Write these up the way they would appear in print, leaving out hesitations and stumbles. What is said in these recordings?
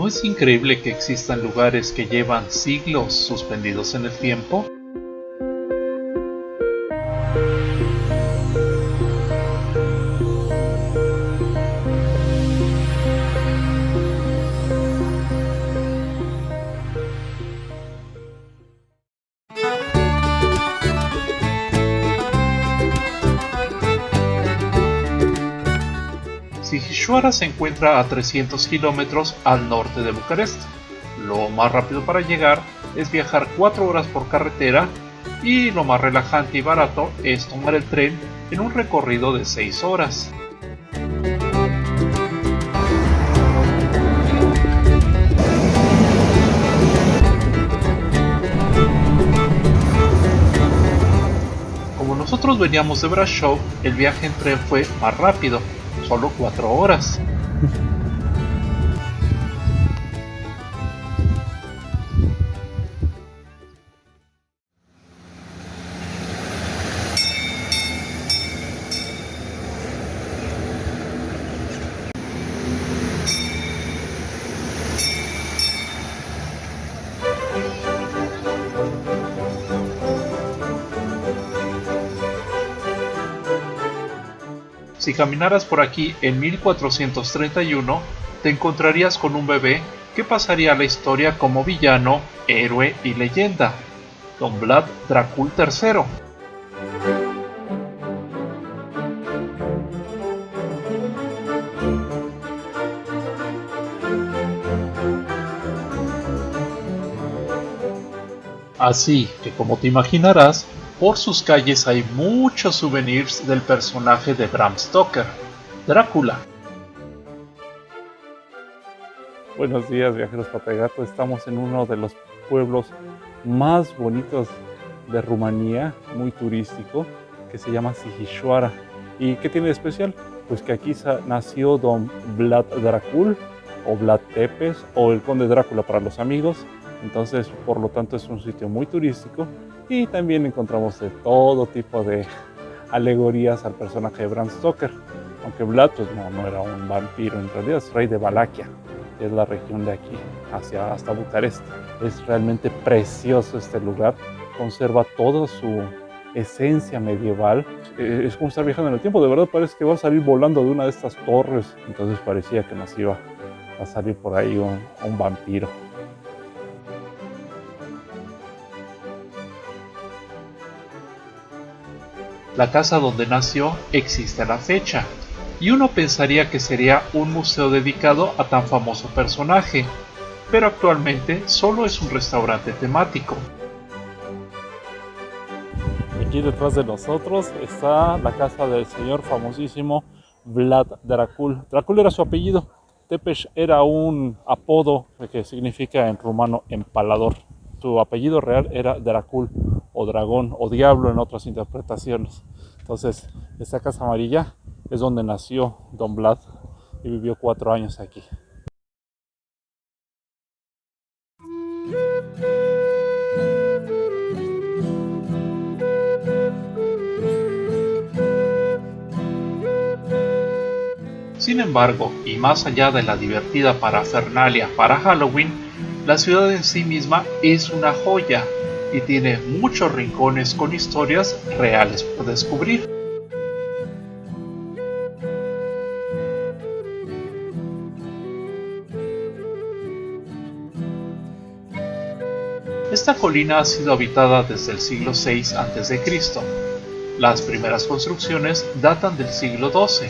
es increíble que existan lugares que llevan siglos suspendidos en el tiempo? Sighisoara se encuentra a 300 kilómetros al norte de Bucarest. Lo más rápido para llegar es viajar 4 horas por carretera y lo más relajante y barato es tomar el tren en un recorrido de 6 horas. Como nosotros veníamos de Brașov, el viaje en tren fue más rápido, solo 4 horas. Si caminaras por aquí en 1431, te encontrarías con un bebé que pasaría a la historia como villano, héroe y leyenda, Don Vlad Dracul III. Así que, como te imaginarás, por sus calles hay muchos souvenirs del personaje de Bram Stoker, Drácula. Buenos días, viajeros Papegato. Estamos en uno de los pueblos más bonitos de Rumanía, muy turístico, que se llama Sighisoara. ¿Y qué tiene de especial? Pues que aquí nació Don Vlad Dracul, o Vlad Tepes, o el Conde Drácula para los amigos. Entonces, por lo tanto, es un sitio muy turístico y también encontramos de todo tipo de alegorías al personaje de Bram Stoker. Aunque Vlad pues, no era un vampiro, en realidad es rey de Valaquia, que es la región de aquí, hasta Bucarest. Es realmente precioso este lugar, conserva toda su esencia medieval. Es como estar viajando en el tiempo, de verdad parece que va a salir volando de una de estas torres. Entonces parecía que nos iba a salir por ahí un vampiro. La casa donde nació existe a la fecha, y uno pensaría que sería un museo dedicado a tan famoso personaje, pero actualmente solo es un restaurante temático. Aquí detrás de nosotros está la casa del señor famosísimo Vlad Dracul. Dracul era su apellido. Tepes era un apodo que significa en rumano empalador. Su apellido real era Dracul, o dragón, o diablo en otras interpretaciones. Entonces, esta casa amarilla es donde nació Don Vlad y vivió 4 años aquí. Sin embargo, y más allá de la divertida parafernalia para Halloween, la ciudad en sí misma es una joya y tiene muchos rincones con historias reales por descubrir. Esta colina ha sido habitada desde el siglo VI a.C. Las primeras construcciones datan del siglo XII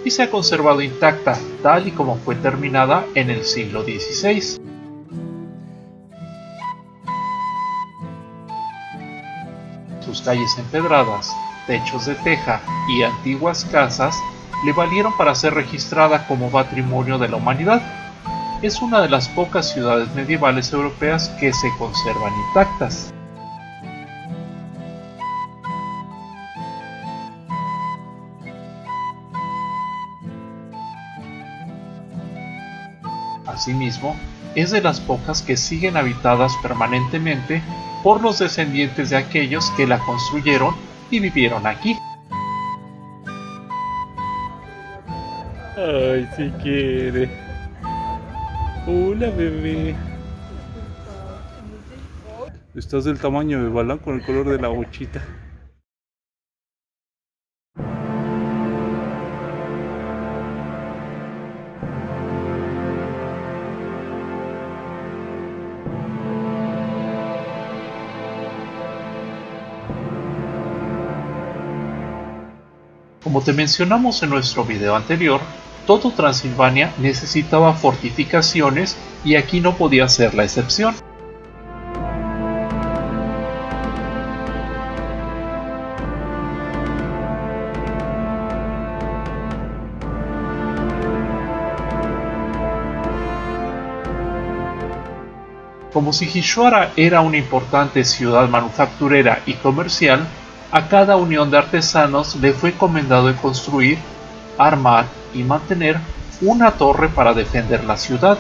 y se ha conservado intacta tal y como fue terminada en el siglo XVI. Sus calles empedradas, techos de teja y antiguas casas le valieron para ser registrada como Patrimonio de la Humanidad. Es una de las pocas ciudades medievales europeas que se conservan intactas. Asimismo, es de las pocas que siguen habitadas permanentemente por los descendientes de aquellos que la construyeron y vivieron aquí. Ay, si quiere. Hola, bebé. Estás del tamaño de Balán con el color de la bochita. Como te mencionamos en nuestro video anterior, todo Transilvania necesitaba fortificaciones y aquí no podía ser la excepción. Como Sighisoara era una importante ciudad manufacturera y comercial, a cada unión de artesanos le fue encomendado construir, armar y mantener una torre para defender la ciudad.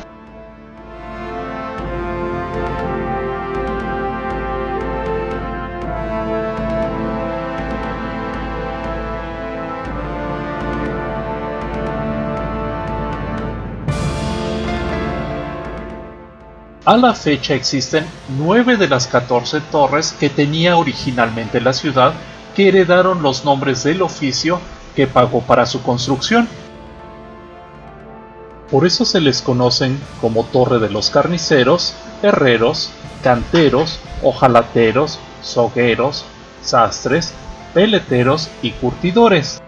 A la fecha existen 9 de las 14 torres que tenía originalmente la ciudad que heredaron los nombres del oficio que pagó para su construcción. Por eso se les conocen como Torre de los Carniceros, Herreros, Canteros, Hojalateros, Sogueros, Sastres, Peleteros y Curtidores.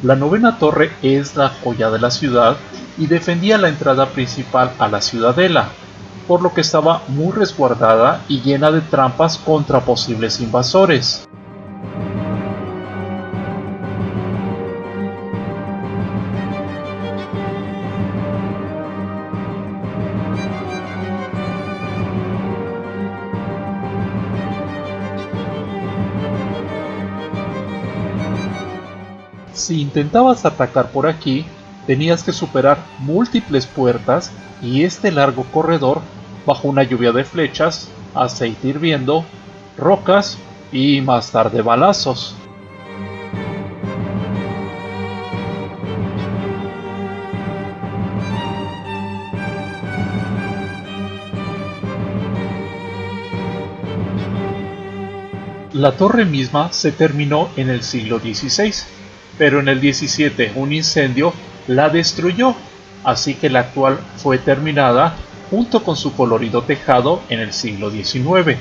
La novena torre es la joya de la ciudad y defendía la entrada principal a la ciudadela, por lo que estaba muy resguardada y llena de trampas contra posibles invasores. Si intentabas atacar por aquí, tenías que superar múltiples puertas y este largo corredor bajo una lluvia de flechas, aceite hirviendo, rocas y más tarde balazos. La torre misma se terminó en el siglo XVI, pero en el XVII un incendio la destruyó, así que la actual fue terminada junto con su colorido tejado en el siglo XIX.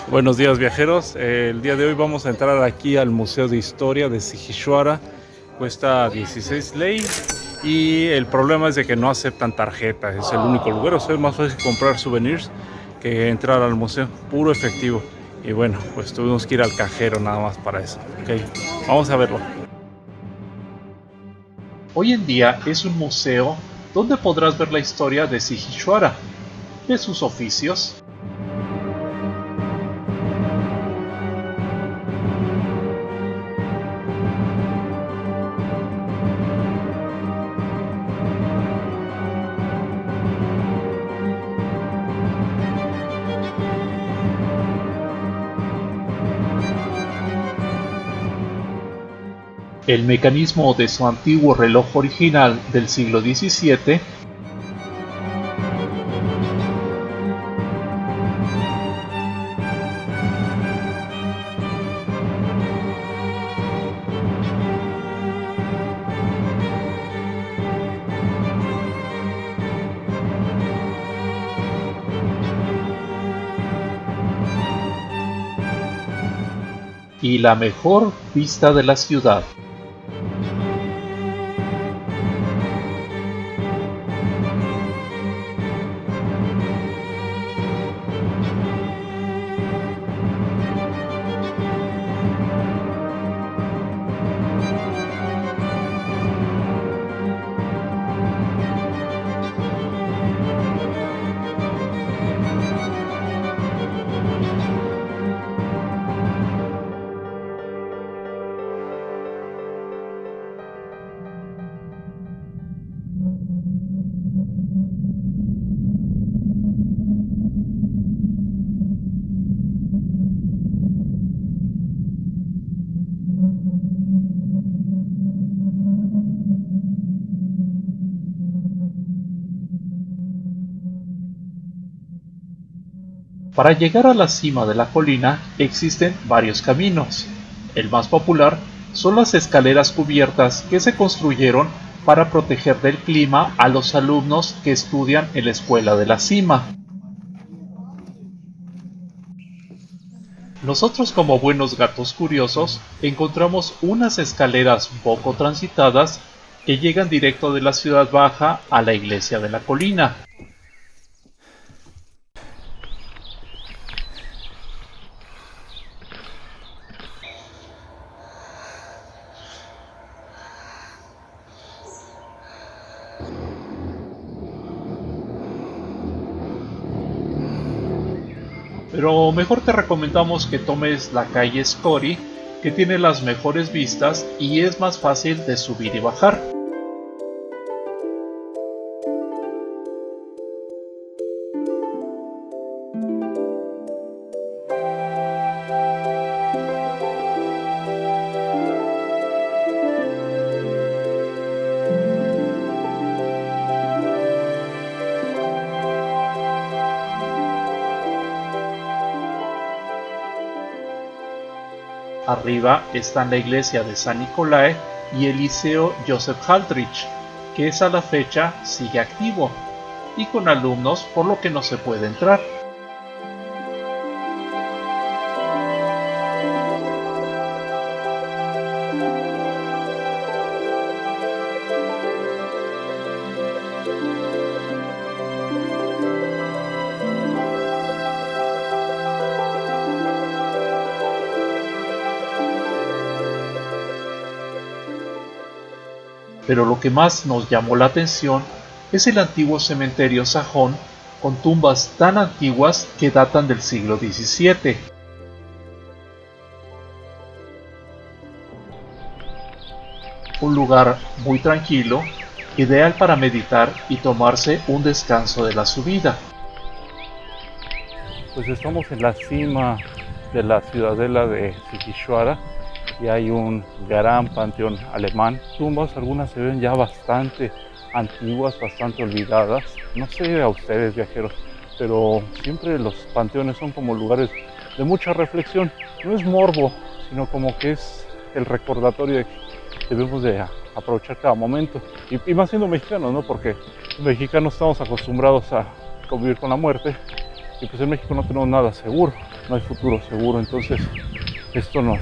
Buenos días, viajeros. El día de hoy vamos a entrar aquí al Museo de Historia de Sighisoara. Cuesta 16 lei y el problema es de que no aceptan tarjeta. Es el único lugar. O sea, es más fácil comprar souvenirs que entrar al museo. Puro efectivo. Y bueno, pues tuvimos que ir al cajero nada más para eso. Ok, vamos a verlo. Hoy en día es un museo donde podrás ver la historia de Sighisoara, de sus oficios, el mecanismo de su antiguo reloj original del siglo XVII, y la mejor vista de la ciudad. Para llegar a la cima de la colina existen varios caminos. El más popular son las escaleras cubiertas que se construyeron para proteger del clima a los alumnos que estudian en la escuela de la cima. Nosotros, como buenos gatos curiosos, encontramos unas escaleras poco transitadas que llegan directo de la ciudad baja a la iglesia de la colina. Pero mejor te recomendamos que tomes la calle Scotty, que tiene las mejores vistas y es más fácil de subir y bajar. Arriba están la iglesia de San Nicolae y el liceo Joseph Haltrich, que a la fecha sigue activo y con alumnos, por lo que no se puede entrar. Pero lo que más nos llamó la atención es el antiguo cementerio sajón con tumbas tan antiguas que datan del siglo XVII. Un lugar muy tranquilo, ideal para meditar y tomarse un descanso de la subida. Pues estamos en la cima de la ciudadela de Sigishuara y hay un gran panteón alemán. Tumbas, algunas se ven ya bastante antiguas, bastante olvidadas. No sé a ustedes, viajeros, pero siempre los panteones son como lugares de mucha reflexión. No es morbo, sino como que es el recordatorio de que debemos de aprovechar cada momento. Y más siendo mexicanos, ¿no? Porque los mexicanos estamos acostumbrados a convivir con la muerte y pues en México no tenemos nada seguro, no hay futuro seguro. Entonces esto nos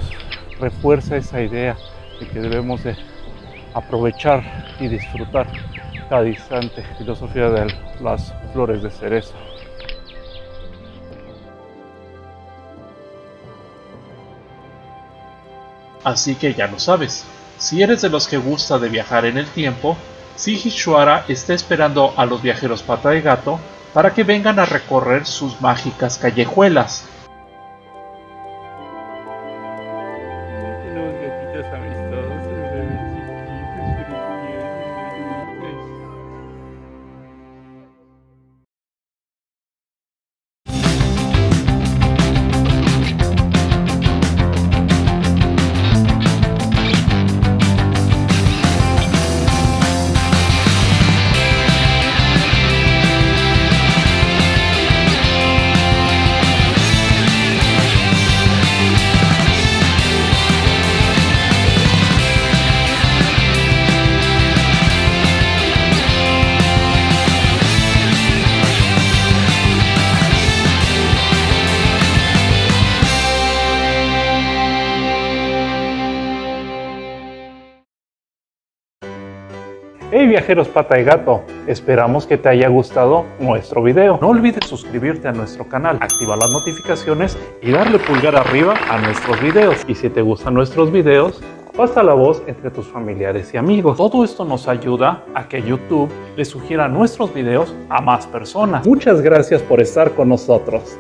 refuerza esa idea de que debemos de aprovechar y disfrutar cada instante. Filosofía de las flores de cerezo. Así que ya lo sabes, si eres de los que gusta de viajar en el tiempo, Sigishuara está esperando a los viajeros pata de gato para que vengan a recorrer sus mágicas callejuelas. Los gatitos amistosos, bebés chiquitos, preciosos. Hey viajeros pata de gato, esperamos que te haya gustado nuestro video. No olvides suscribirte a nuestro canal, activar las notificaciones y darle pulgar arriba a nuestros videos. Y si te gustan nuestros videos, pasa la voz entre tus familiares y amigos. Todo esto nos ayuda a que YouTube le sugiera nuestros videos a más personas. Muchas gracias por estar con nosotros.